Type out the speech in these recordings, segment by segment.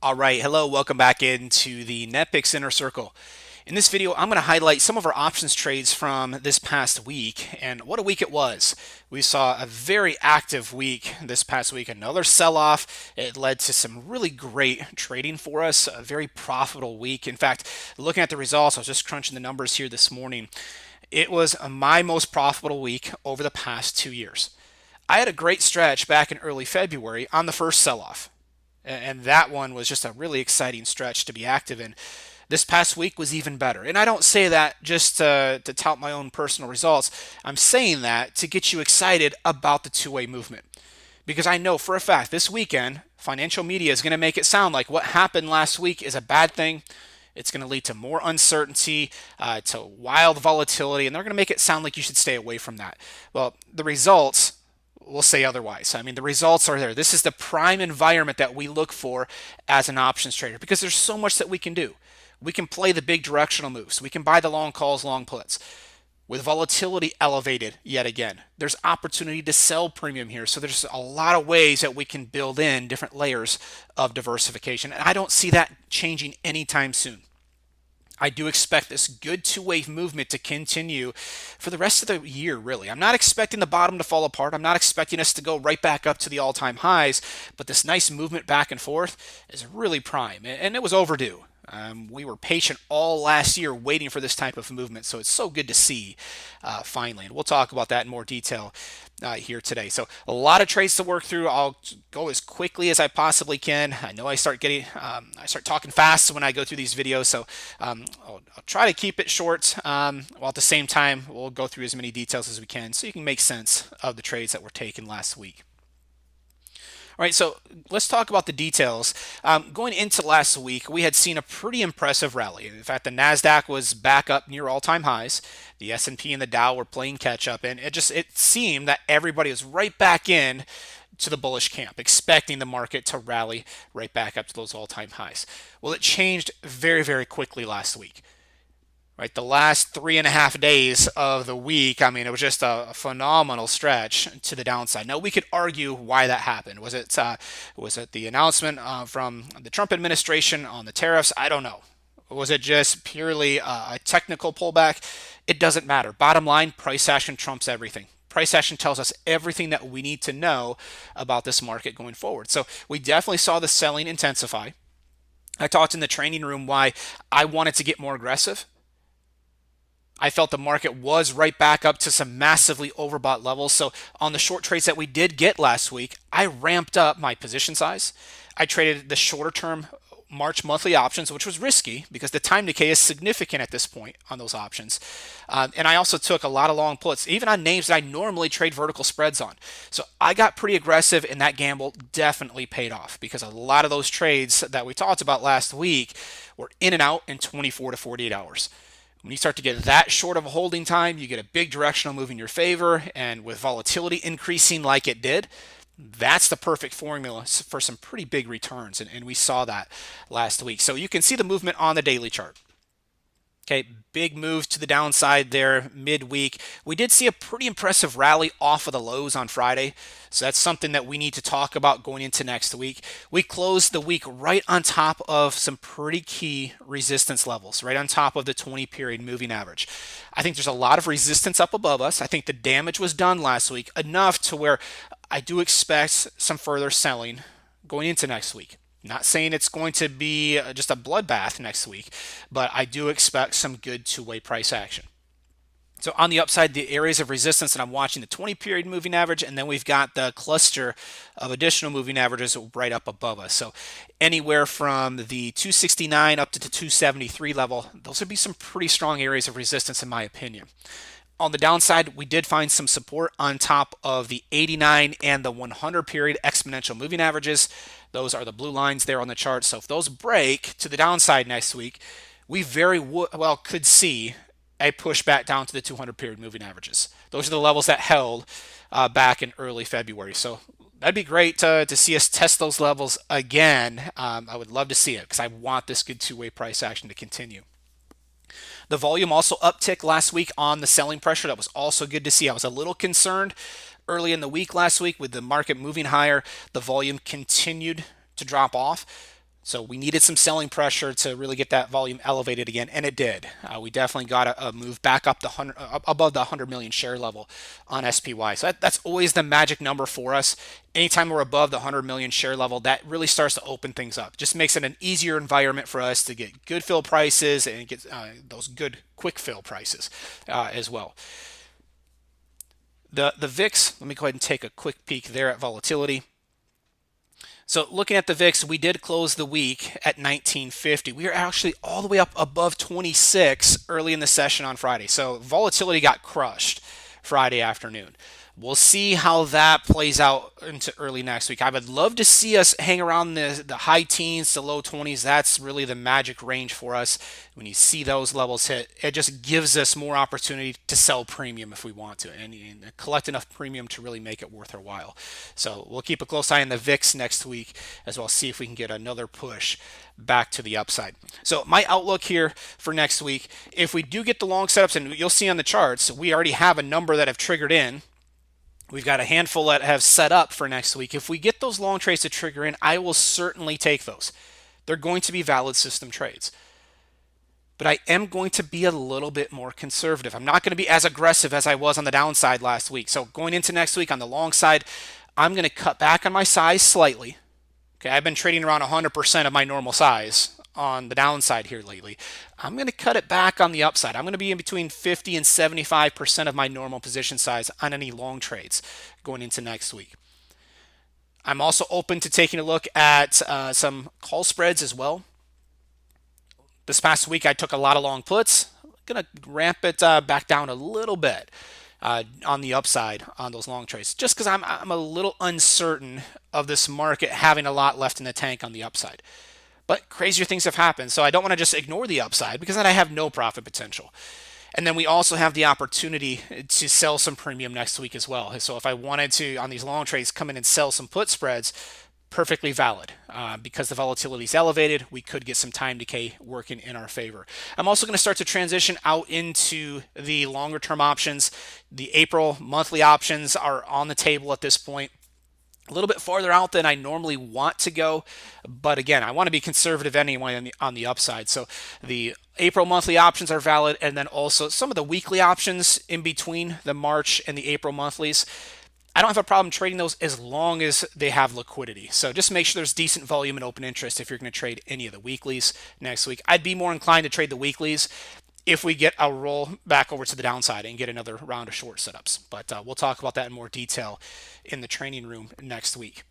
All right, hello, welcome back into the NetPicks Inner Circle. In this video, I'm going to highlight some of our options trades from this past week, and what a week it was. We saw a very active week this past week, another sell-off. It led to some really great trading for us, a very profitable week. In fact, looking at the results, I was just crunching the numbers here this morning. It was my most profitable week over the past 2 years. I had a great stretch back in early February on the first sell-off. And that one was just a really exciting stretch to be active in. This past week was even better. And I don't say that just to tout my own personal results. I'm saying that to get you excited about the two-way movement. Because I know for a fact this weekend, financial media is going to make it sound like what happened last week is a bad thing. It's going to lead to more uncertainty, to wild volatility, and they're going to make it sound like you should stay away from that. Well, the results will say otherwise. I mean, the results are there. This is the prime environment that we look for as an options trader because there's so much that we can do. We can play the big directional moves. We can buy the long calls, long puts. With volatility elevated yet again, there's opportunity to sell premium here. So there's a lot of ways that we can build in different layers of diversification. And I don't see that changing anytime soon. I do expect this good two-way movement to continue for the rest of the year, really. I'm not expecting the bottom to fall apart. I'm not expecting us to go right back up to the all-time highs, but this nice movement back and forth is really prime, and it was overdue. We were patient all last year waiting for this type of movement, so it's so good to see finally. And we'll talk about that in more detail here today. So a lot of trades to work through. I'll go as quickly as I possibly can. I know I start talking fast when I go through these videos, so I'll try to keep it short. While at the same time, we'll go through as many details as we can so you can make sense of the trades that were taken last week. All right, so let's talk about the details. Going into last week, we had seen a pretty impressive rally. In fact, the Nasdaq was back up near all-time highs. The S&P and the Dow were playing catch-up, and it seemed that everybody was right back in to the bullish camp, expecting the market to rally right back up to those all-time highs. Well, it changed very, very quickly last week. Right, the last 3.5 days of the week, I mean, it was just a phenomenal stretch to the downside. Now, we could argue why that happened. Was it the announcement from the Trump administration on the tariffs? I don't know. Was it just purely a technical pullback? It doesn't matter. Bottom line, price action trumps everything. Price action tells us everything that we need to know about this market going forward. So we definitely saw the selling intensify. I talked in the training room why I wanted to get more aggressive. I felt the market was right back up to some massively overbought levels. So on the short trades that we did get last week, I ramped up my position size. I traded the shorter term March monthly options, which was risky because the time decay is significant at this point on those options. And I also took a lot of long puts, even on names that I normally trade vertical spreads on. So I got pretty aggressive, and that gamble definitely paid off because a lot of those trades that we talked about last week were in and out in 24 to 48 hours. When you start to get that short of a holding time, you get a big directional move in your favor, and with volatility increasing like it did, that's the perfect formula for some pretty big returns, and we saw that last week. So you can see the movement on the daily chart. Okay, big move to the downside there midweek. We did see a pretty impressive rally off of the lows on Friday, so that's something that we need to talk about going into next week. We closed the week right on top of some pretty key resistance levels, right on top of the 20-period moving average. I think there's a lot of resistance up above us. I think the damage was done last week enough to where I do expect some further selling going into next week. Not saying it's going to be just a bloodbath next week, but I do expect some good two-way price action. So on the upside, the areas of resistance that I'm watching, the 20-period moving average, and then we've got the cluster of additional moving averages right up above us. So anywhere from the 269 up to the 273 level, those would be some pretty strong areas of resistance in my opinion. On the downside, we did find some support on top of the 89 and the 100 period exponential moving averages. Those are the blue lines there on the chart. So if those break to the downside next week, we very well could see a pushback down to the 200 period moving averages. Those are the levels that held back in early February. So that'd be great to see us test those levels again. I would love to see it because I want this good two-way price action to continue. The volume also upticked last week on the selling pressure. That was also good to see. I was a little concerned early in the week last week with the market moving higher. The volume continued to drop off. So we needed some selling pressure to really get that volume elevated again, and it did. We definitely got a move back up above the 100 million share level on SPY. So that's always the magic number for us. Anytime we're above the 100 million share level, that really starts to open things up. Just makes it an easier environment for us to get good fill prices and get those good quick fill prices as well. The VIX, let me go ahead and take a quick peek there at volatility. So looking at the VIX, we did close the week at 1950. We are actually all the way up above 26 early in the session on Friday. So volatility got crushed Friday afternoon. We'll see how that plays out into early next week. I would love to see us hang around the high teens to low 20s. That's really the magic range for us. When you see those levels hit, it just gives us more opportunity to sell premium if we want to and collect enough premium to really make it worth our while. So we'll keep a close eye on the VIX next week as well, see if we can get another push back to the upside. So my outlook here for next week, if we do get the long setups, and you'll see on the charts, we already have a number that have triggered in. We've got a handful that have set up for next week. If we get those long trades to trigger in, I will certainly take those. They're going to be valid system trades. But I am going to be a little bit more conservative. I'm not going to be as aggressive as I was on the downside last week. So going into next week on the long side, I'm going to cut back on my size slightly. Okay, I've been trading around 100% of my normal size on the downside here lately. I'm going to cut it back on the upside. I'm going to be in between 50 and 75% of my normal position size on any long trades going into next week. I'm also open to taking a look at some call spreads as well. This past week, I took a lot of long puts. I'm going to ramp it back down a little bit on the upside on those long trades, just because I'm a little uncertain of this market having a lot left in the tank on the upside. But crazier things have happened, so I don't want to just ignore the upside because then I have no profit potential. And then we also have the opportunity to sell some premium next week as well. So if I wanted to, on these long trades, come in and sell some put spreads, perfectly valid. Because the volatility is elevated, we could get some time decay working in our favor. I'm also going to start to transition out into the longer term options. The April monthly options are on the table at this point. A little bit farther out than I normally want to go, but again, I want to be conservative anyway on the upside. So the April monthly options are valid, and then also some of the weekly options in between the March and the April monthlies. I don't have a problem trading those as long as they have liquidity. So just make sure there's decent volume and open interest if you're going to trade any of the weeklies next week. I'd be more inclined to trade the weeklies if we get a roll back over to the downside and get another round of short setups. But we'll talk about that in more detail in the training room next week.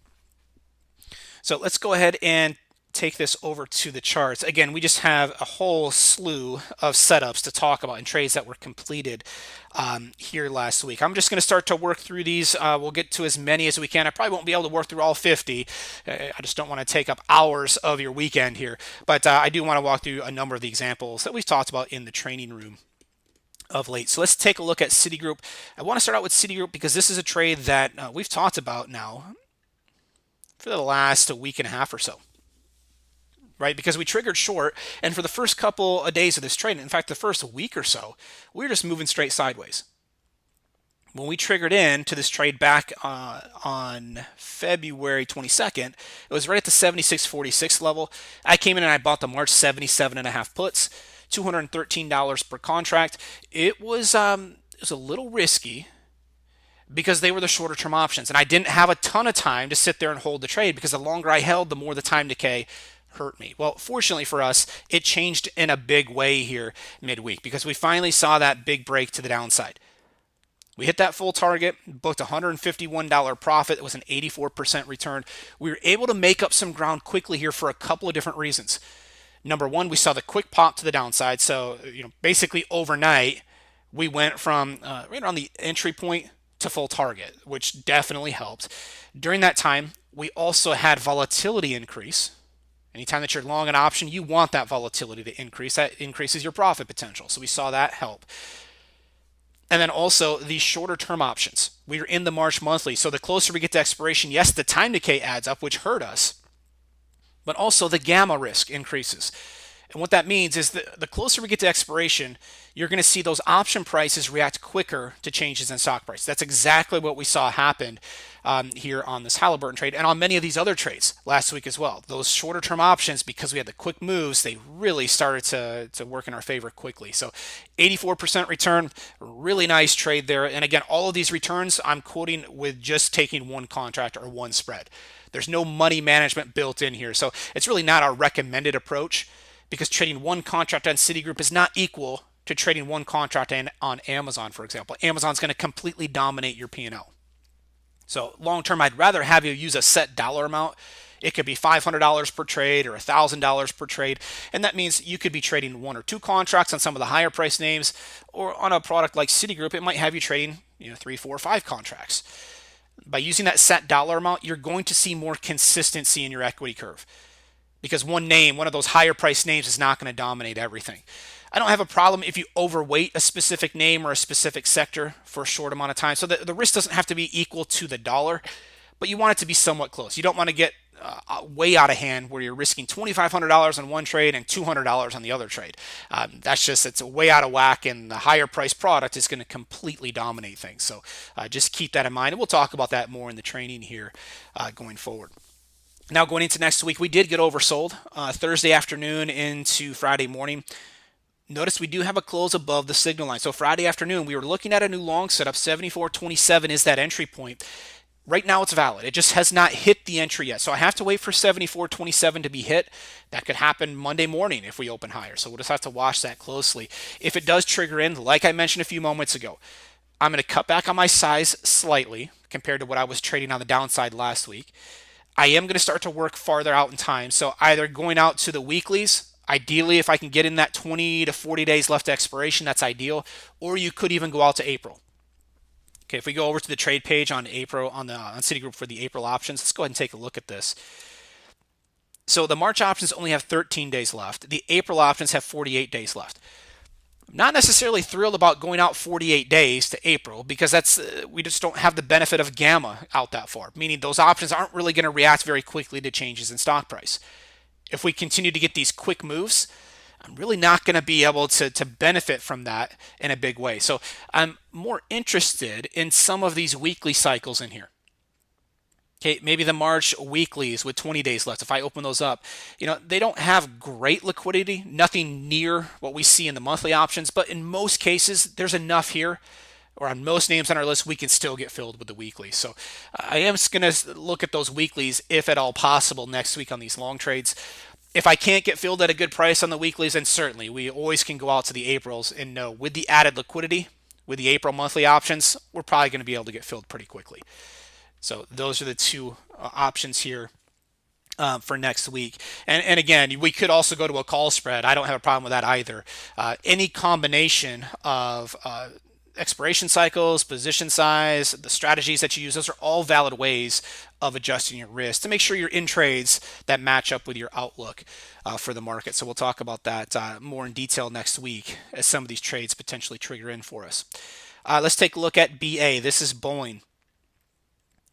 So let's go ahead and take this over to the charts. Again, we just have a whole slew of setups to talk about and trades that were completed here last week. I'm just going to start to work through these. We'll get to as many as we can. I probably won't be able to work through all 50. I just don't want to take up hours of your weekend here. But I do want to walk through a number of the examples that we've talked about in the training room of late. So let's take a look at Citigroup. I want to start out with Citigroup because this is a trade that we've talked about now for the last week and a half or so. Right? Because we triggered short, and for the first couple of days of this trade, in fact, the first week or so, we were just moving straight sideways. When we triggered in to this trade back on February 22nd, it was right at the 76.46 level. I came in and I bought the March 77.5 puts, $213 per contract. It was a little risky because they were the shorter term options, and I didn't have a ton of time to sit there and hold the trade because the longer I held, the more the time decay hurt me. Well, fortunately for us, it changed in a big way here midweek because we finally saw that big break to the downside. We hit that full target, booked $151 profit. It was an 84% return. We were able to make up some ground quickly here for a couple of different reasons. Number one, we saw the quick pop to the downside. So, basically overnight, we went from right around the entry point to full target, which definitely helped. During that time, we also had volatility increase. Anytime that you're long an option, you want that volatility to increase. That increases your profit potential. So we saw that help. And then also the shorter term options. We were in the March monthly. So the closer we get to expiration, yes, the time decay adds up, which hurt us. But also the gamma risk increases. And what that means is that the closer we get to expiration, you're going to see those option prices react quicker to changes in stock price. That's exactly what we saw happen here on this Halliburton trade and on many of these other trades last week as well. Those shorter term options, because we had the quick moves, they really started to work in our favor quickly. So 84% return, really nice trade there. And again, all of these returns I'm quoting with just taking one contract or one spread. There's no money management built in here. So it's really not our recommended approach, because trading one contract on Citigroup is not equal to trading one contract on Amazon, for example. Amazon's going to completely dominate your P&L. So long term, I'd rather have you use a set dollar amount. It could be $500 per trade or $1,000 per trade. And that means you could be trading one or two contracts on some of the higher price names, or on a product like Citigroup, it might have you trading, three, four, five contracts. By using that set dollar amount, you're going to see more consistency in your equity curve, because one name, one of those higher price names, is not going to dominate everything. I don't have a problem if you overweight a specific name or a specific sector for a short amount of time. So the risk doesn't have to be equal to the dollar, but you want it to be somewhat close. You don't want to get way out of hand where you're risking $2,500 on one trade and $200 on the other trade. It's way out of whack, and the higher price product is going to completely dominate things. So just keep that in mind, and we'll talk about that more in the training here going forward. Now, going into next week, we did get oversold Thursday afternoon into Friday morning. Notice we do have a close above the signal line. So Friday afternoon, we were looking at a new long setup. 74.27 is that entry point. Right now, it's valid. It just has not hit the entry yet. So I have to wait for 74.27 to be hit. That could happen Monday morning if we open higher. So we'll just have to watch that closely. If it does trigger in, like I mentioned a few moments ago, I'm going to cut back on my size slightly compared to what I was trading on the downside last week. I am going to start to work farther out in time. So either going out to the weeklies, ideally if I can get in that 20 to 40 days left to expiration, that's ideal. Or you could even go out to April. Okay, if we go over to the trade page on April on Citigroup for the April options, let's go ahead and take a look at this. So the March options only have 13 days left. The April options have 48 days left. Not necessarily thrilled about going out 48 days to April, because we just don't have the benefit of gamma out that far, meaning those options aren't really going to react very quickly to changes in stock price. If we continue to get these quick moves, I'm really not going to be able to benefit from that in a big way. So I'm more interested in some of these weekly cycles in here. Okay, maybe the March weeklies with 20 days left. If I open those up, they don't have great liquidity, nothing near what we see in the monthly options, but in most cases, there's enough here, or on most names on our list, we can still get filled with the weeklies. So I am going to look at those weeklies, if at all possible, next week on these long trades. If I can't get filled at a good price on the weeklies, then certainly we always can go out to the Aprils and know with the added liquidity, with the April monthly options, we're probably going to be able to get filled pretty quickly. So those are the two options here for next week. And again, we could also go to a call spread. I don't have a problem with that either. Any combination of expiration cycles, position size, the strategies that you use, those are all valid ways of adjusting your risk to make sure you're in trades that match up with your outlook for the market. So we'll talk about that more in detail next week as some of these trades potentially trigger in for us. Let's take a look at BA. This is Boeing.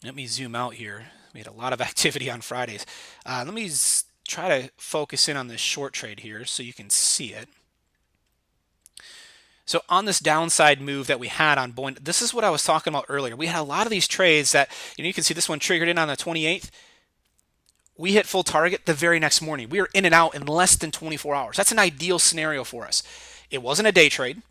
Let me zoom out here. We had a lot of activity on Fridays. Let me try to focus in on this short trade here so you can see it. So on this downside move that we had on Boeing, this is what I was talking about earlier. We had a lot of these trades that, you can see this one triggered in on the 28th. We hit full target the very next morning. We were in and out in less than 24 hours. That's an ideal scenario for us. It wasn't a day trade.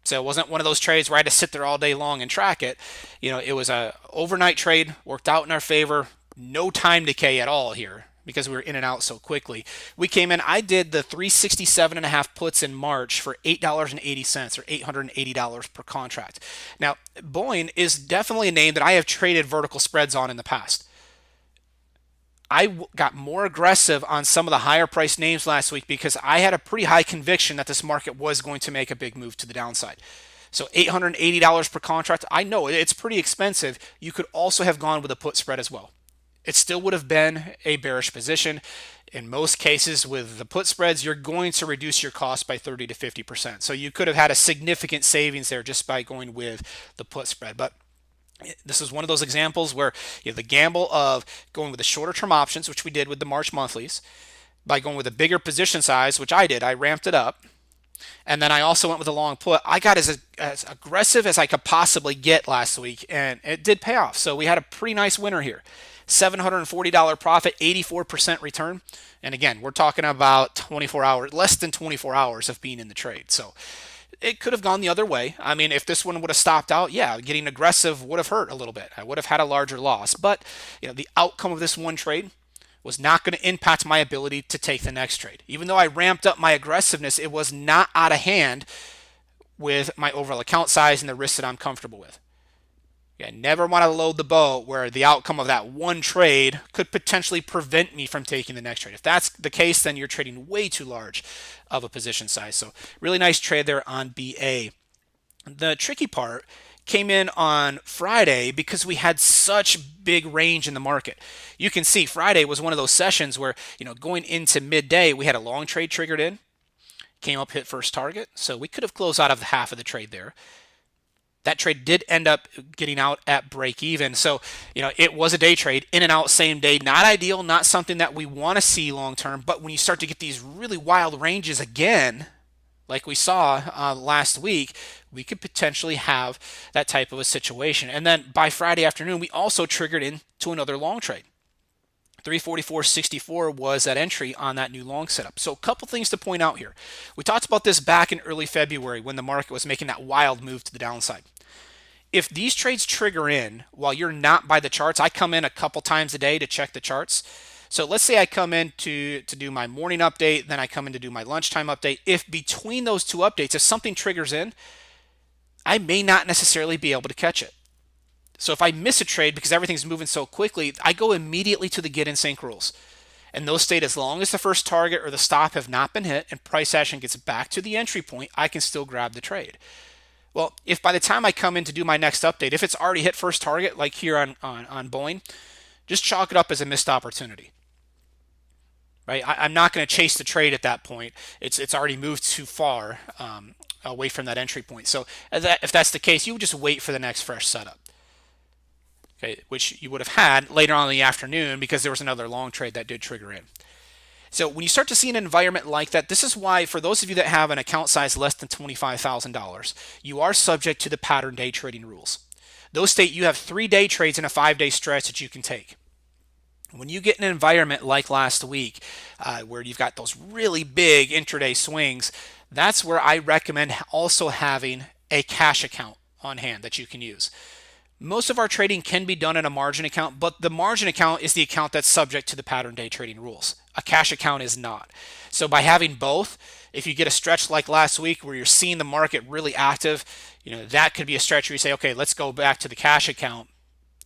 So it wasn't one of those trades where I had to sit there all day long and track it. It was a overnight trade, worked out in our favor, no time decay at all here because we were in and out so quickly. We came in, I did the 367.5 puts in March for $8.80 or $880 per contract. Now, Boeing is definitely a name that I have traded vertical spreads on in the past. I got more aggressive on some of the higher price names last week because I had a pretty high conviction that this market was going to make a big move to the downside. So $880 per contract, I know it's pretty expensive. You could also have gone with a put spread as well. It still would have been a bearish position. In most cases with the put spreads, you're going to reduce your cost by 30 to 50%. So you could have had a significant savings there just by going with the put spread. But this is one of those examples where you have the gamble of going with the shorter term options, which we did with the March monthlies, by going with a bigger position size, which I did. I ramped it up. And then I also went with a long put. I got as aggressive as I could possibly get last week, and it did pay off. So we had a pretty nice winner here. $740 profit, 84% return. And again, we're talking about 24 hours, less than 24 hours of being in the trade. So it could have gone the other way. I mean, if this one would have stopped out, yeah, getting aggressive would have hurt a little bit. I would have had a larger loss. But, the outcome of this one trade was not going to impact my ability to take the next trade. Even though I ramped up my aggressiveness, it was not out of hand with my overall account size and the risks that I'm comfortable with. I never want to load the boat where the outcome of that one trade could potentially prevent me from taking the next trade. If that's the case, then you're trading way too large of a position size. So really nice trade there on BA. The tricky part came in on Friday because we had such big range in the market. You can see Friday was one of those sessions where, going into midday, we had a long trade triggered in, came up, hit first target. So we could have closed out of half of the trade there. That trade did end up getting out at break even. So, it was a day trade, in and out same day. Not ideal, not something that we want to see long term. But when you start to get these really wild ranges again, like we saw last week, we could potentially have that type of a situation. And then by Friday afternoon, we also triggered into another long trade. 344.64 was that entry on that new long setup. So a couple things to point out here. We talked about this back in early February when the market was making that wild move to the downside. If these trades trigger in while you're not by the charts, I come in a couple times a day to check the charts. So let's say I come in to do my morning update, then I come in to do my lunchtime update. If between those two updates, if something triggers in, I may not necessarily be able to catch it. So if I miss a trade because everything's moving so quickly, I go immediately to the get in sync rules. And those state as long as the first target or the stop have not been hit and price action gets back to the entry point, I can still grab the trade. Well, if by the time I come in to do my next update, if it's already hit first target, like here on Boeing, just chalk it up as a missed opportunity. Right? I'm not going to chase the trade at that point. It's already moved too far away from that entry point. So if that's the case, you would just wait for the next fresh setup. Okay, which you would have had later on in the afternoon because there was another long trade that did trigger in. So when you start to see an environment like that, this is why for those of you that have an account size less than $25,000, you are subject to the pattern day trading rules. Those state you have 3 day trades in a 5-day stretch that you can take. When you get an environment like last week where you've got those really big intraday swings, that's where I recommend also having a cash account on hand that you can use. Most of our trading can be done in a margin account, but the margin account is the account that's subject to the pattern day trading rules. A cash account is not. So by having both, if you get a stretch like last week where you're seeing the market really active, that could be a stretch where you say, okay, let's go back to the cash account.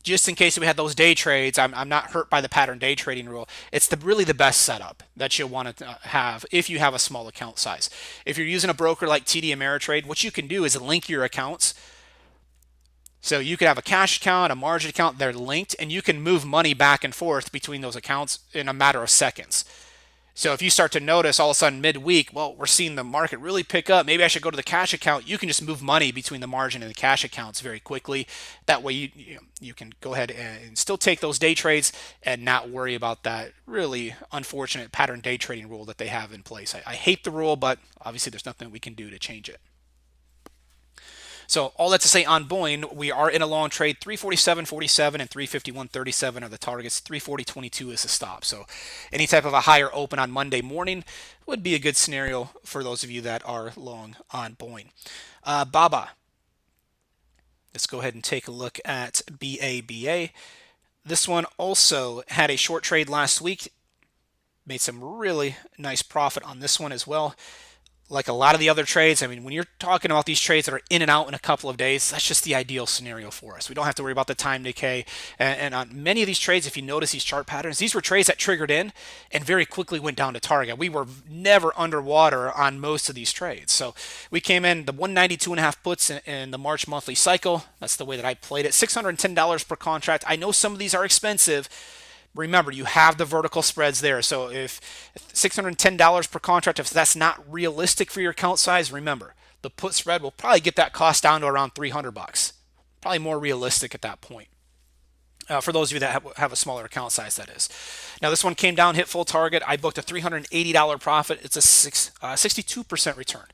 Just in case we had those day trades, I'm not hurt by the pattern day trading rule. It's really the best setup that you'll want to have if you have a small account size. If you're using a broker like TD Ameritrade, what you can do is link your accounts. So you could have a cash account, a margin account, they're linked, and you can move money back and forth between those accounts in a matter of seconds. So if you start to notice all of a sudden midweek, well, we're seeing the market really pick up, maybe I should go to the cash account, you can just move money between the margin and the cash accounts very quickly. That way you can go ahead and still take those day trades and not worry about that really unfortunate pattern day trading rule that they have in place. I hate the rule, but obviously there's nothing we can do to change it. So all that to say on Boeing, we are in a long trade. 347.47 and 351.37 are the targets. 340.22 is the stop. So any type of a higher open on Monday morning would be a good scenario for those of you that are long on Boeing. BABA. Let's go ahead and take a look at BABA. This one also had a short trade last week. Made some really nice profit on this one as well. Like a lot of the other trades, I mean, when you're talking about these trades that are in and out in a couple of days, that's just the ideal scenario for us. We don't have to worry about the time decay. And on many of these trades, if you notice these chart patterns, these were trades that triggered in and very quickly went down to target. We were never underwater on most of these trades. So we came in the 192.5 puts in the March monthly cycle. That's the way that I played it. $610 per contract. I know some of these are expensive. Remember, you have the vertical spreads there. So if $610 per contract, if that's not realistic for your account size, remember, the put spread will probably get that cost down to around $300. Probably more realistic at that point. For those of you that have a smaller account size, that is. Now, this one came down, hit full target. I booked a $380 profit. It's a 62% return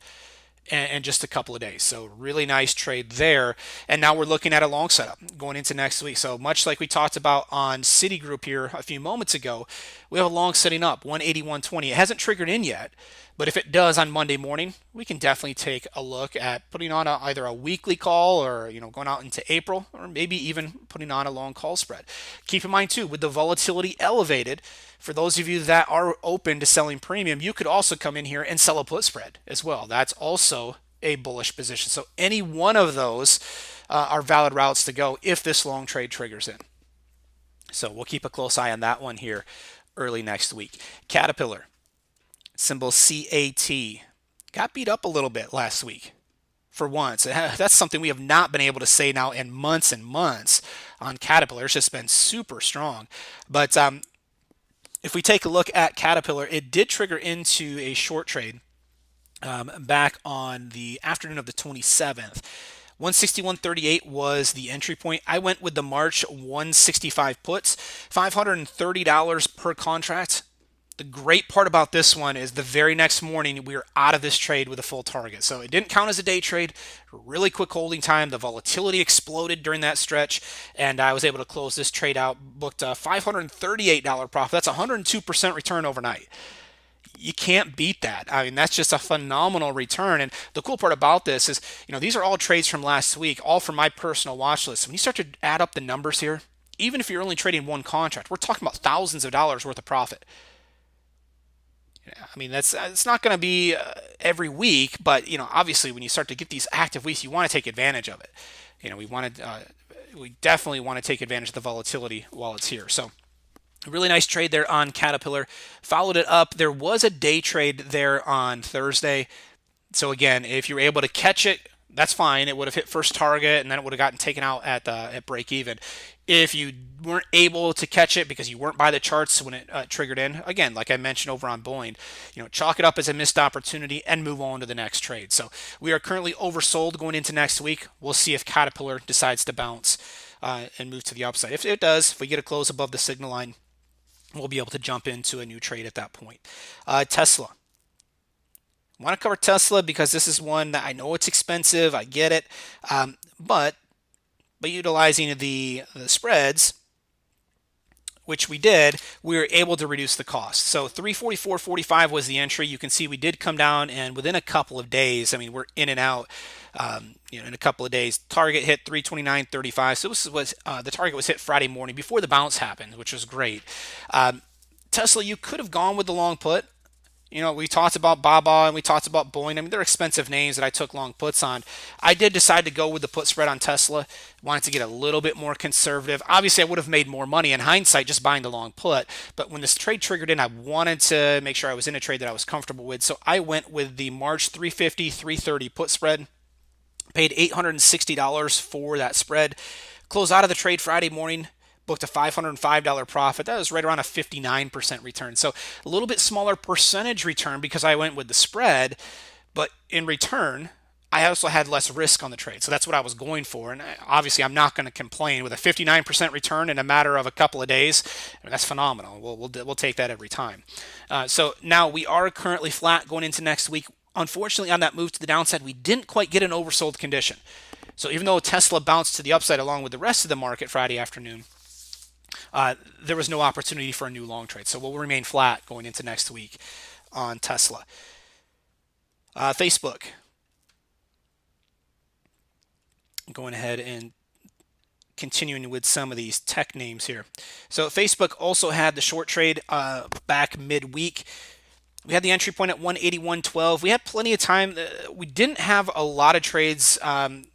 in just a couple of days. So really nice trade there. And now we're looking at a long setup going into next week. So much like we talked about on Citigroup here a few moments ago, we have a long setting up, 180, 120. It hasn't triggered in yet, but if it does on Monday morning, we can definitely take a look at putting on either a weekly call or going out into April, or maybe even putting on a long call spread. Keep in mind too, with the volatility elevated, for those of you that are open to selling premium, you could also come in here and sell a put spread as well. That's also a bullish position. So any one of those are valid routes to go if this long trade triggers in. So we'll keep a close eye on that one here early next week. Caterpillar, symbol CAT, got beat up a little bit last week. For once, that's something we have not been able to say now in months and months on Caterpillar. It's just been super strong. But if we take a look at Caterpillar, it did trigger into a short trade back on the afternoon of the 27th. 161.38 was the entry point. I went with the March 165 puts, $530 per contract. The great part about this one is the very next morning we were out of this trade with a full target. So it didn't count as a day trade. Really quick holding time. The volatility exploded during that stretch, and I was able to close this trade out. Booked a $538 profit. That's 102% return overnight. You can't beat that. I mean, that's just a phenomenal return. And the cool part about this is, these are all trades from last week, all from my personal watch list. When you start to add up the numbers here, even if you're only trading one contract, we're talking about thousands of dollars worth of profit. I mean, it's not going to be every week, but obviously, when you start to get these active weeks, you want to take advantage of it. We definitely want to take advantage of the volatility while it's here. So, a really nice trade there on Caterpillar. Followed it up. There was a day trade there on Thursday. So again, if you were able to catch it, that's fine. It would have hit first target, and then it would have gotten taken out at break even. If you weren't able to catch it because you weren't by the charts when it triggered in, again, like I mentioned over on Boeing, chalk it up as a missed opportunity and move on to the next trade. So we are currently oversold going into next week. We'll see if Caterpillar decides to bounce and move to the upside. If it does, if we get a close above the signal line, we'll be able to jump into a new trade at that point. Tesla. I want to cover Tesla because this is one that I know it's expensive. I get it. But utilizing the spreads, which we did, we were able to reduce the cost. So 344.45 was the entry. You can see we did come down, and within a couple of days, I mean, we're in and out. In a couple of days, target hit 329.35. So this was the target was hit Friday morning before the bounce happened, which was great. Tesla, you could have gone with the long put. We talked about Baba and we talked about Boeing. I mean, they're expensive names that I took long puts on. I did decide to go with the put spread on Tesla. Wanted to get a little bit more conservative. Obviously, I would have made more money in hindsight just buying the long put. But when this trade triggered in, I wanted to make sure I was in a trade that I was comfortable with. So I went with the March 350, 330 put spread. Paid $860 for that spread. Closed out of the trade Friday morning. Booked a $505 profit. That was right around a 59% return. So a little bit smaller percentage return because I went with the spread, but in return, I also had less risk on the trade. So that's what I was going for. And obviously, I'm not going to complain with a 59% return in a matter of a couple of days. I mean, that's phenomenal. We'll take that every time. So now we are currently flat going into next week. Unfortunately, on that move to the downside, we didn't quite get an oversold condition. So even though Tesla bounced to the upside along with the rest of the market Friday afternoon, there was no opportunity for a new long trade. So we'll remain flat going into next week on Tesla. Facebook. Going ahead and continuing with some of these tech names here. So Facebook also had the short trade back midweek. We had the entry point at 181.12. We had plenty of time. We didn't have a lot of trades on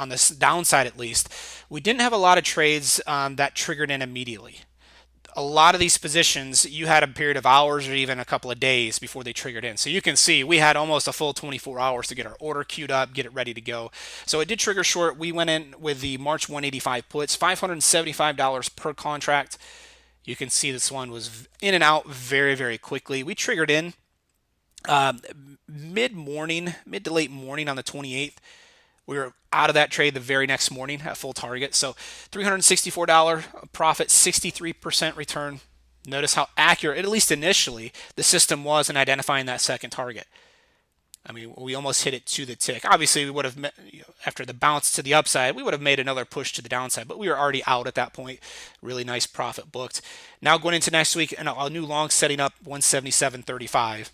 this downside, at least. We didn't have a lot of trades that triggered in immediately. A lot of these positions, you had a period of hours or even a couple of days before they triggered in. So you can see we had almost a full 24 hours to get our order queued up, get it ready to go. So it did trigger short. We went in with the March 185 puts, $575 per contract. You can see this one was in and out very, very quickly. We triggered in mid to late morning on the 28th. We were out of that trade the very next morning at full target. So $364 profit, 63% return. Notice how accurate, at least initially, the system was in identifying that second target. I mean, we almost hit it to the tick. Obviously, we would have, after the bounce to the upside, we would have made another push to the downside, but we were already out at that point. Really nice profit booked. Now going into next week, and a new long setting up 177.35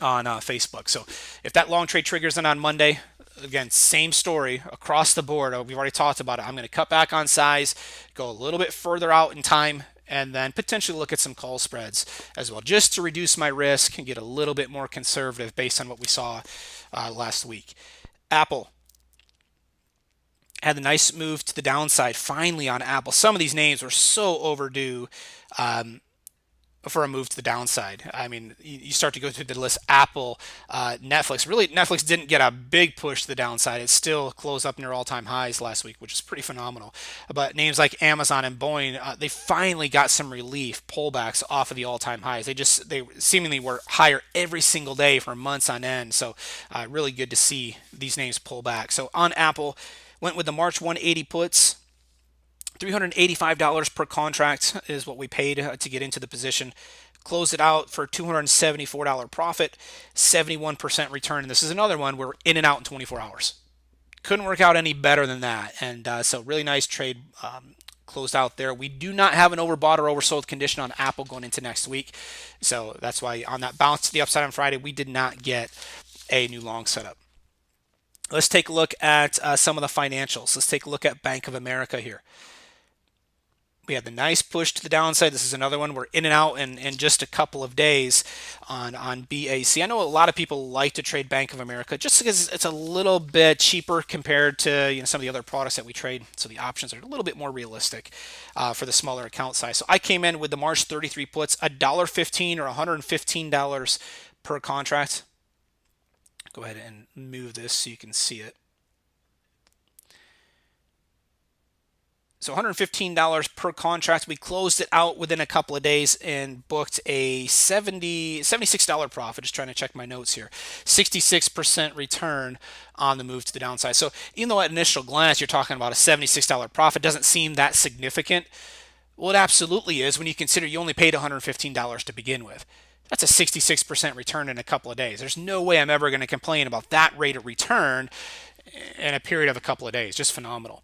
on Facebook. So if that long trade triggers in on Monday, again, same story across the board. We've already talked about it. I'm going to cut back on size, go a little bit further out in time, and then potentially look at some call spreads as well, just to reduce my risk and get a little bit more conservative based on what we saw last week. Apple had a nice move to the downside finally on Apple. Some of these names were so overdue for a move to the downside. I mean, you start to go through the list. Apple, Netflix. Really, Netflix didn't get a big push to the downside. It still closed up near all-time highs last week, which is pretty phenomenal. But names like Amazon and Boeing, they finally got some relief, pullbacks off of the all-time highs. They seemingly were higher every single day for months on end. So really good to see these names pull back. So on Apple, went with the March 180 puts. $385 per contract is what we paid to get into the position. Closed it out for $274 profit, 71% return. And this is another one we're in and out in 24 hours. Couldn't work out any better than that. And so really nice trade closed out there. We do not have an overbought or oversold condition on Apple going into next week. So that's why on that bounce to the upside on Friday, we did not get a new long setup. Let's take a look at some of the financials. Let's take a look at Bank of America here. We had the nice push to the downside. This is another one. We're in and out in just a couple of days on BAC. I know a lot of people like to trade Bank of America just because it's a little bit cheaper compared to some of the other products that we trade. So the options are a little bit more realistic for the smaller account size. So I came in with the March 33 puts, $1.15 or $115 per contract. Go ahead and move this so you can see it. So $115 per contract. We closed it out within a couple of days and booked a $76 profit. Just trying to check my notes here. 66% return on the move to the downside. So even though at initial glance you're talking about a $76 profit, doesn't seem that significant. Well, it absolutely is when you consider you only paid $115 to begin with. That's a 66% return in a couple of days. There's no way I'm ever going to complain about that rate of return in a period of a couple of days. Just phenomenal.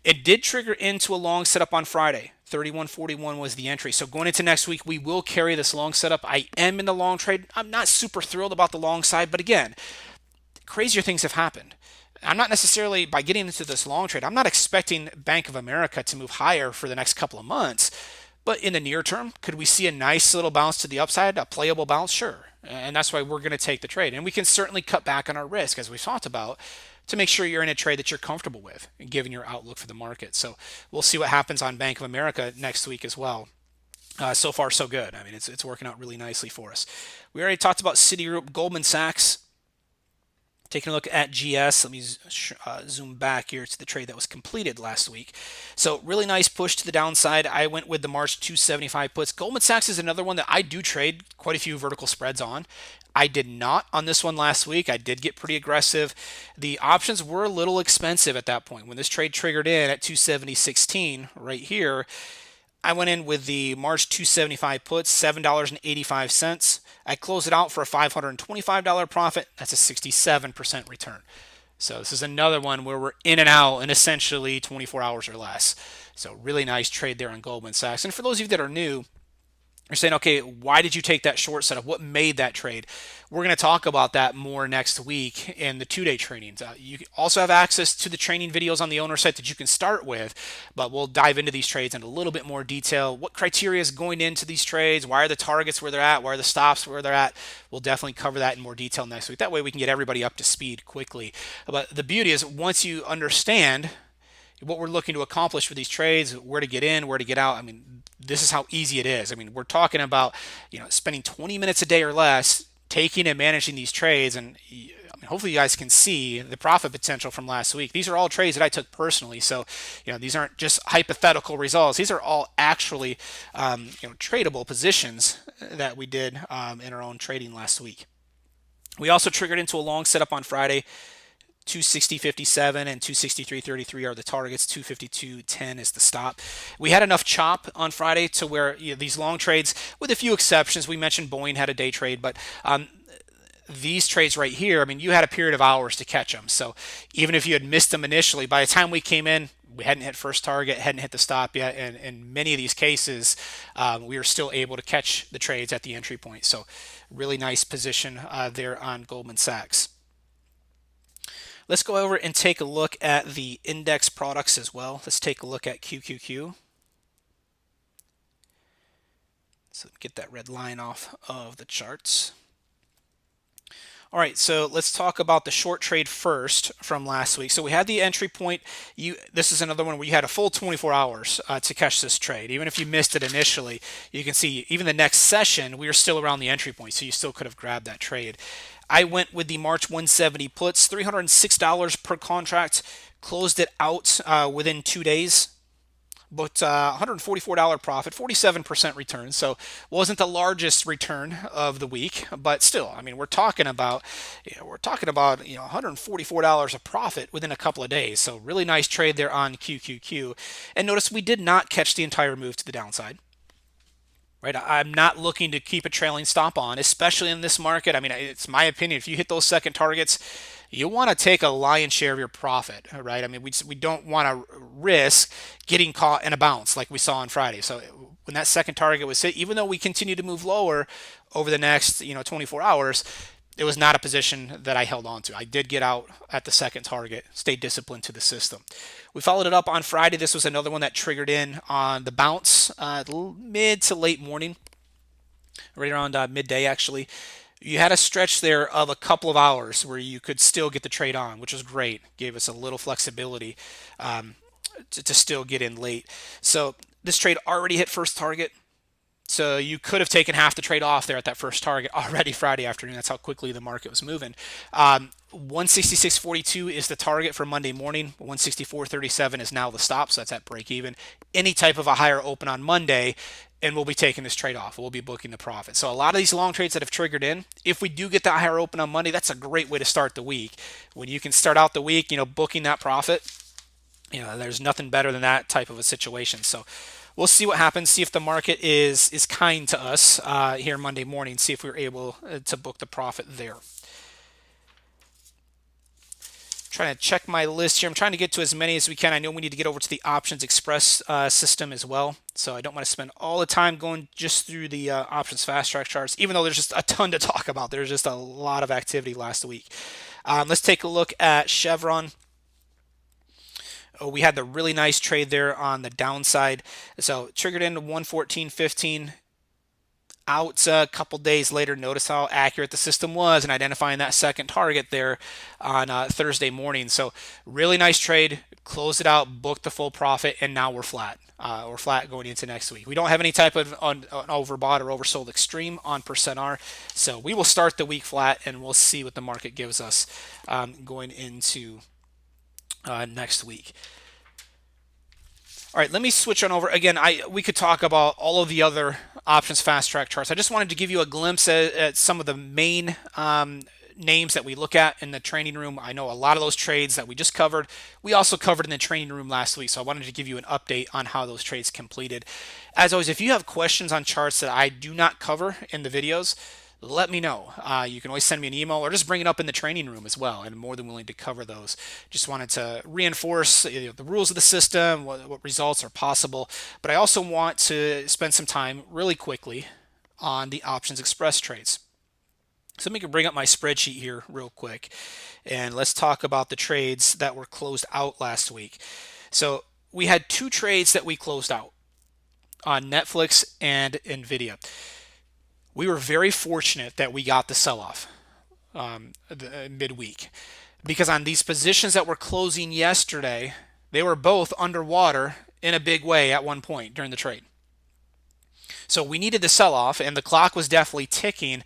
It did trigger into a long setup on Friday. 31.41 was the entry. So going into next week, we will carry this long setup. I am in the long trade. I'm not super thrilled about the long side, but again, crazier things have happened. I'm not necessarily, by getting into this long trade, I'm not expecting Bank of America to move higher for the next couple of months. But in the near term, could we see a nice little bounce to the upside, a playable bounce? Sure. And that's why we're going to take the trade. And we can certainly cut back on our risk, as we've talked about, to make sure you're in a trade that you're comfortable with, given your outlook for the market. So we'll see what happens on Bank of America next week as well. So far, so good. I mean, it's working out really nicely for us. We already talked about Citigroup, Goldman Sachs. Taking a look at GS, let me zoom back here to the trade that was completed last week. So really nice push to the downside. I went with the March 275 puts. Goldman Sachs is another one that I do trade quite a few vertical spreads on. I did not on this one last week. I did get pretty aggressive. The options were a little expensive at that point. When this trade triggered in at 270.16 right here, I went in with the March 275 puts, $7.85. I closed it out for a $525 profit. That's a 67% return. So this is another one where we're in and out in essentially 24 hours or less. So really nice trade there on Goldman Sachs. And for those of you that are new, you're saying, okay, why did you take that short setup? What made that trade? We're going to talk about that more next week in the two-day trainings. You also have access to the training videos on the owner site that you can start with, but we'll dive into these trades in a little bit more detail. What criteria is going into these trades? Why are the targets where they're at? Why are the stops where they're at? We'll definitely cover that in more detail next week. That way we can get everybody up to speed quickly. But the beauty is once you understand what we're looking to accomplish for these trades, where to get in, where to get out, I mean, this is how easy it is. I mean, we're talking about, spending 20 minutes a day or less taking and managing these trades. And hopefully you guys can see the profit potential from last week. These are all trades that I took personally. So, these aren't just hypothetical results. These are all actually, tradable positions that we did in our own trading last week. We also triggered into a long setup on Friday. 260.57 and 263.33 are the targets. 252.10 is the stop. We had enough chop on Friday to where these long trades, with a few exceptions, we mentioned Boeing had a day trade, but these trades right here, I mean, you had a period of hours to catch them. So even if you had missed them initially, by the time we came in, we hadn't hit first target, hadn't hit the stop yet, and in many of these cases, we were still able to catch the trades at the entry point. So really nice position there on Goldman Sachs. Let's go over and take a look at the index products as well. Let's take a look at QQQ. So get that red line off of the charts. All right, so let's talk about the short trade first from last week. So we had the entry point. This is another one where you had a full 24 hours to catch this trade. Even if you missed it initially, you can see even the next session, we were still around the entry point, so you still could have grabbed that trade. I went with the March 170 puts, $306 per contract, closed it out within 2 days. Booked $144 profit, 47% return. So wasn't the largest return of the week, but still, I mean, we're talking about $144 of profit within a couple of days. So really nice trade there on QQQ. And notice we did not catch the entire move to the downside. Right, I'm not looking to keep a trailing stop on, especially in this market. I mean, it's my opinion. If you hit those second targets, you want to take a lion's share of your profit, right? I mean, we don't want to risk getting caught in a bounce like we saw on Friday. So when that second target was hit, even though we continue to move lower over the next 24 hours, it was not a position that I held on to. I did get out at the second target, stayed disciplined to the system. We followed it up on Friday. This was another one that triggered in on the bounce mid to late morning, right around midday actually. You had a stretch there of a couple of hours where you could still get the trade on, which was great. Gave us a little flexibility to still get in late. So this trade already hit first target. So you could have taken half the trade off there at that first target already Friday afternoon. That's how quickly the market was moving. 166.42 is the target for Monday morning. 164.37 is now the stop, so that's at break even. Any type of a higher open on Monday, and we'll be taking this trade off. We'll be booking the profit. So a lot of these long trades that have triggered in, if we do get that higher open on Monday, that's a great way to start the week. When you can start out the week, booking that profit, there's nothing better than that type of a situation. So we'll see what happens, see if the market is kind to us here Monday morning, see if we're able to book the profit there. Trying to check my list here. I'm trying to get to as many as we can. I know we need to get over to the Options Express system as well. So I don't want to spend all the time going just through the Options Fast Track charts, even though there's just a ton to talk about. There's just a lot of activity last week. Let's take a look at Chevron. We had the really nice trade there on the downside. So triggered into 114.15. Out a couple days later. Notice how accurate the system was in identifying that second target there on Thursday morning. So really nice trade, closed it out, booked the full profit, and now we're flat. We're flat going into next week. We don't have any type of an overbought or oversold extreme on %R, so we will start the week flat, and we'll see what the market gives us going into next week. All right, let me switch on over. Again, we could talk about all of the other options fast track charts. I just wanted to give you a glimpse at some of the main names that we look at in the training room. I know a lot of those trades that we just covered, we also covered in the training room last week, so I wanted to give you an update on how those trades completed. As always, if you have questions on charts that I do not cover in the videos, let me know. You can always send me an email or just bring it up in the training room as well, and I'm more than willing to cover those. Just wanted to reinforce the rules of the system, what results are possible, but I also want to spend some time really quickly on the Options Express trades. So let me bring up my spreadsheet here real quick, and let's talk about the trades that were closed out last week. So we had two trades that we closed out on Netflix and NVIDIA. We were very fortunate that we got the sell-off midweek, because on these positions that were closing yesterday, they were both underwater in a big way at one point during the trade. So we needed the sell-off, and the clock was definitely ticking.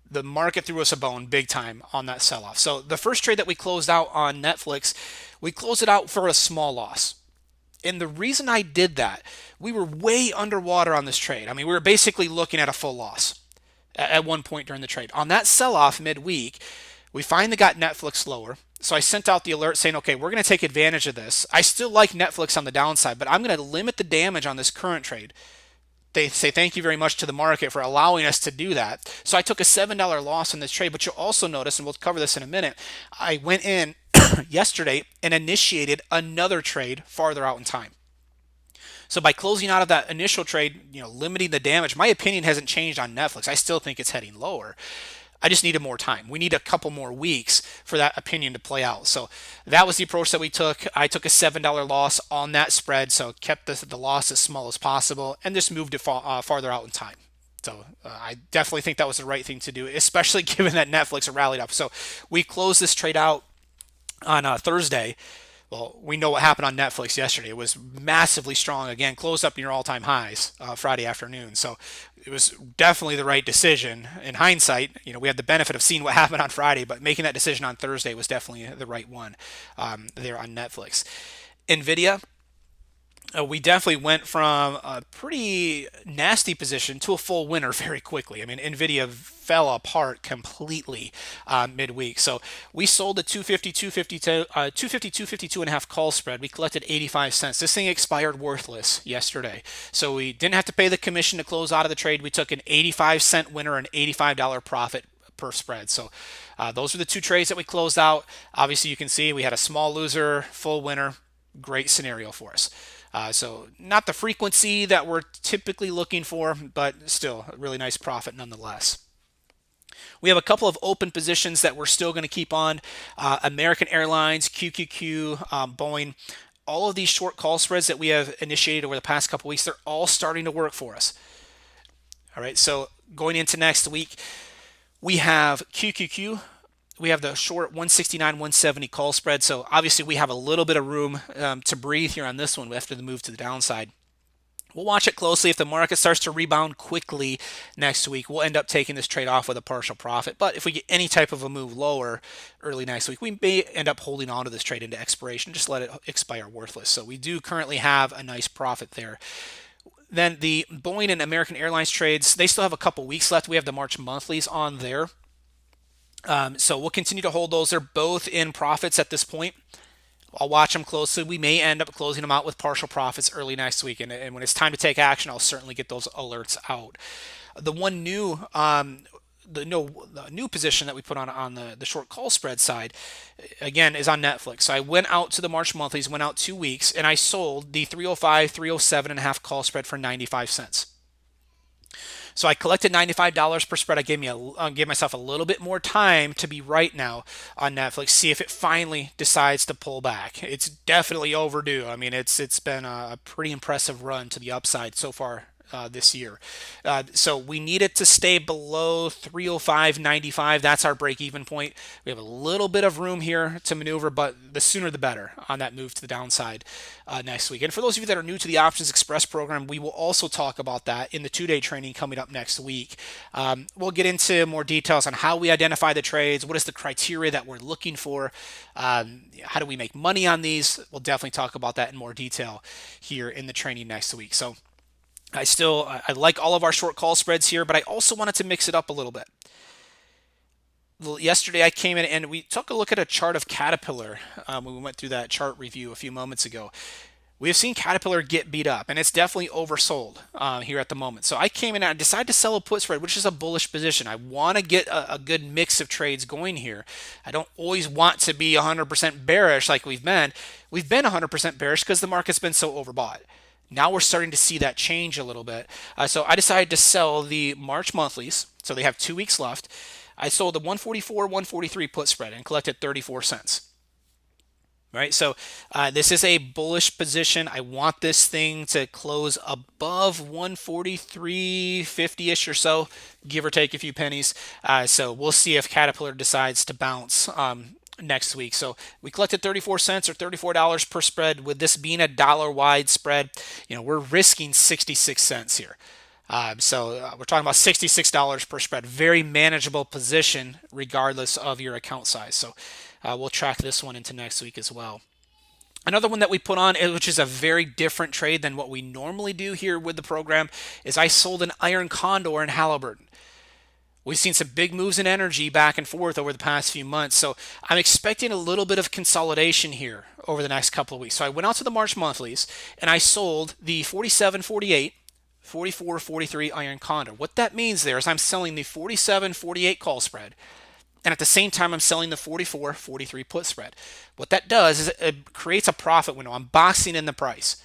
The market threw us a bone big time on that sell-off. So the first trade that we closed out on Netflix, we closed it out for a small loss. And the reason I did that, we were way underwater on this trade. I mean, we were basically looking at a full loss at one point during the trade. On that sell-off midweek, We finally got Netflix lower. So I sent out the alert saying, okay, we're going to take advantage of this. I still like Netflix on the downside, but I'm going to limit the damage on this current trade. They say thank you very much to the market for allowing us to do that. So I took a $7 loss on this trade, but you'll also notice, and we'll cover this in a minute, I went in yesterday and initiated another trade farther out in time. So by closing out of that initial trade, limiting the damage, my opinion hasn't changed on Netflix. I still think it's heading lower. I just needed more time. We need a couple more weeks for that opinion to play out. So that was the approach that we took. I took a $7 loss on that spread, so kept the loss as small as possible, and just moved it farther out in time. So I definitely think that was the right thing to do, especially given that Netflix rallied up. So we closed this trade out on Thursday. Well, we know what happened on Netflix yesterday. It was massively strong again, closed up near all-time highs Friday afternoon. So it was definitely the right decision. In hindsight, we had the benefit of seeing what happened on Friday, but making that decision on Thursday was definitely the right one there on Netflix. Nvidia, we definitely went from a pretty nasty position to a full winner very quickly. I mean, Nvidia fell apart completely midweek. So we sold the 252 and a half call spread. We collected 85 cents. This thing expired worthless yesterday. So we didn't have to pay the commission to close out of the trade. We took an 85-cent winner and $85 profit per spread. So those are the two trades that we closed out. Obviously, you can see we had a small loser, full winner. Great scenario for us. So not the frequency that we're typically looking for, but still a really nice profit nonetheless. We have a couple of open positions that we're still going to keep on. American Airlines, QQQ, Boeing, all of these short call spreads that we have initiated over the past couple weeks, they're all starting to work for us. All right, so going into next week, we have QQQ. We have the short 169, 170 call spread. So obviously we have a little bit of room to breathe here on this one after the move to the downside. We'll watch it closely. If the market starts to rebound quickly next week, we'll end up taking this trade off with a partial profit. But if we get any type of a move lower early next week, we may end up holding on to this trade into expiration, just let it expire worthless. So we do currently have a nice profit there. Then the Boeing and American Airlines trades, they still have a couple weeks left. We have the March monthlies on there. So we'll continue to hold those. They're both in profits at this point. I'll watch them closely. We may end up closing them out with partial profits early next week. And when it's time to take action, I'll certainly get those alerts out. The one new the new position that we put on the short call spread side, again, is on Netflix. So I went out to the March monthlies, went out 2 weeks, and I sold the 305, 307 and a half call spread for 95 cents. So I collected $95 per spread. I gave myself a little bit more time to be right now on Netflix, see if it finally decides to pull back. It's definitely overdue. I mean, it's been a pretty impressive run to the upside so far this year. So we need it to stay below 305.95. That's our break-even point. We have a little bit of room here to maneuver, but the sooner the better on that move to the downside next week. And for those of you that are new to the Options Express program, we will also talk about that in the two-day training coming up next week. We'll get into more details on how we identify the trades, what is the criteria that we're looking for, how do we make money on these. We'll definitely talk about that in more detail here in the training next week. So I like all of our short call spreads here, but I also wanted to mix it up a little bit. Yesterday I came in and we took a look at a chart of Caterpillar when we went through that chart review a few moments ago. We have seen Caterpillar get beat up, and it's definitely oversold here at the moment. So I came in and I decided to sell a put spread, which is a bullish position. I want to get a good mix of trades going here. I don't always want to be 100% bearish like we've been. We've been 100% bearish because the market's been so overbought. Now we're starting to see that change a little bit. So I decided to sell the March monthlies. So they have 2 weeks left. I sold the 144, 143 put spread and collected 34 cents. Right, so this is a bullish position. I want this thing to close above 143.50-ish or so, give or take a few pennies. So we'll see if Caterpillar decides to bounce next week. So we collected 34 cents or $34 per spread. With this being a dollar wide spread, we're risking 66 cents here. So we're talking about $66 per spread. Very manageable position regardless of your account size. So we'll track this one into next week as well. Another one that we put on, which is a very different trade than what we normally do here with the program, is I sold an iron condor in Halliburton. We've seen some big moves in energy back and forth over the past few months. So I'm expecting a little bit of consolidation here over the next couple of weeks. So I went out to the March monthlies and I sold the 47.48, 44.43 iron condor. What that means there is I'm selling the 47.48 call spread. And at the same time, I'm selling the 44.43 put spread. What that does is it creates a profit window. I'm boxing in the price.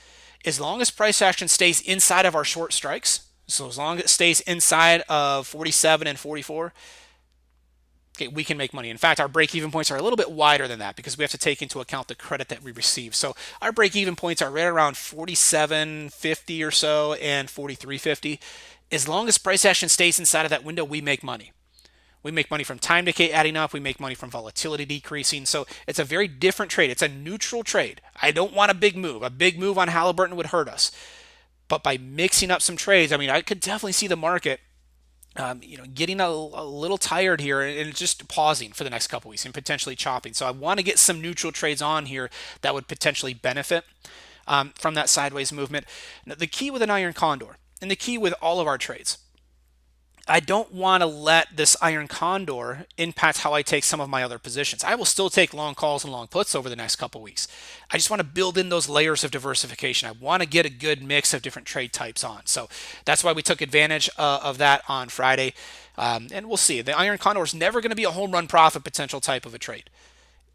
As long as price action stays inside of our short strikes, so as long as it stays inside of 47 and 44, okay, we can make money. In fact, our break-even points are a little bit wider than that because we have to take into account the credit that we receive. So our break-even points are right around 47.50 or so and 43.50. As long as price action stays inside of that window, we make money. We make money from time decay adding up. We make money from volatility decreasing. So it's a very different trade. It's a neutral trade. I don't want a big move. A big move on Halliburton would hurt us. But by mixing up some trades, I mean, I could definitely see the market, getting a little tired here and just pausing for the next couple weeks and potentially chopping. So I want to get some neutral trades on here that would potentially benefit from that sideways movement. Now, the key with an iron condor and the key with all of our trades, I don't want to let this iron condor impact how I take some of my other positions. I will still take long calls and long puts over the next couple weeks. I just want to build in those layers of diversification. I want to get a good mix of different trade types on. So that's why we took advantage of that on Friday. And we'll see. The iron condor is never going to be a home run profit potential type of a trade.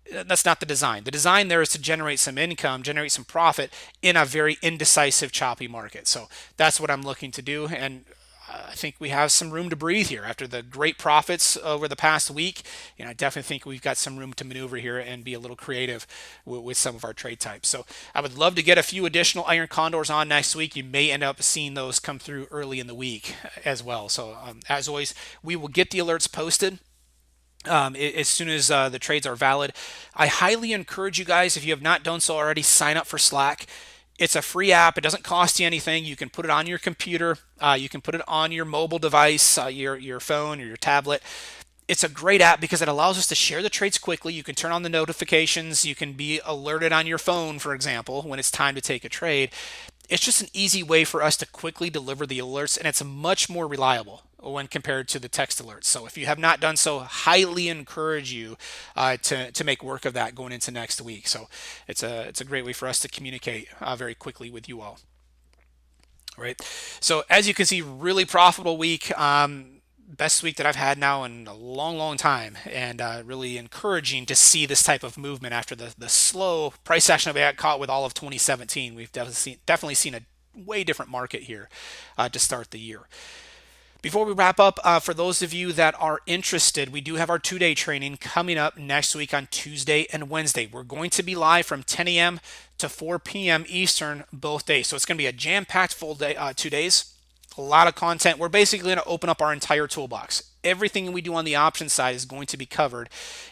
That's not the design. The design there is to generate some income, generate some profit in a very indecisive, choppy market. So that's what I'm looking to do. And I think we have some room to breathe here after the great profits over the past week. I definitely think we've got some room to maneuver here and be a little creative with some of our trade types. So I would love to get a few additional iron condors on next week. You may end up seeing those come through early in the week as well. So as always, we will get the alerts posted as soon as the trades are valid. I highly encourage you guys, if you have not done so already, sign up for Slack. It's a free app. It doesn't cost you anything. You can put it on your computer. You can put it on your mobile device, your phone or your tablet. It's a great app because it allows us to share the trades quickly. You can turn on the notifications. You can be alerted on your phone, for example, when it's time to take a trade. It's just an easy way for us to quickly deliver the alerts, and it's much more reliable when compared to the text alerts. So if you have not done so, highly encourage you to make work of that going into next week. So it's a great way for us to communicate very quickly with you all. All right. So as you can see, really profitable week. Best week that I've had now in a long time, and really encouraging to see this type of movement after the slow price action that we got caught with all of 2017. We've definitely seen a way different market here to start the year. Before we wrap up, for those of you that are interested, we do have our 2-day training coming up next week on Tuesday and Wednesday. We're going to be live from 10 a.m. to 4 p.m. Eastern both days. So it's going to be a jam-packed full day, 2 days. A lot of content. We're basically going to open up our entire toolbox. Everything we do on the options side is going to be covered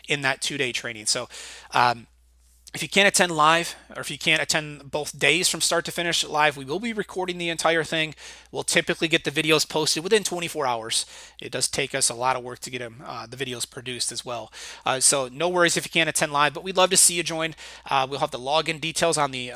in that 2-day training. So if you can't attend live, or if you can't attend both days from start to finish live, we will be recording the entire thing. We'll typically get the videos posted within 24 hours. It does take us a lot of work to get the videos produced as well. So no worries if you can't attend live, but we'd love to see you join. We'll have the login details on the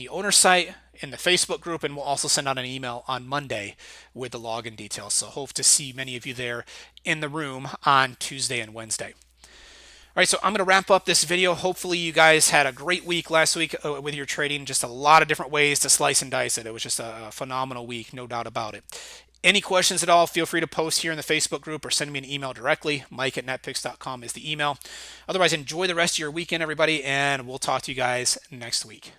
owner site, in the Facebook group, and we'll also send out an email on Monday with the login details. So hope to see many of you there in the room on Tuesday and Wednesday. All right, so I'm going to wrap up this video. Hopefully you guys had a great week last week with your trading. Just a lot of different ways to slice and dice it. It was just a phenomenal week, no doubt about it. Any questions at all, feel free to post here in the Facebook group or send me an email directly. Mike@netpicks.com is the email. Otherwise, enjoy the rest of your weekend, everybody, and we'll talk to you guys next week.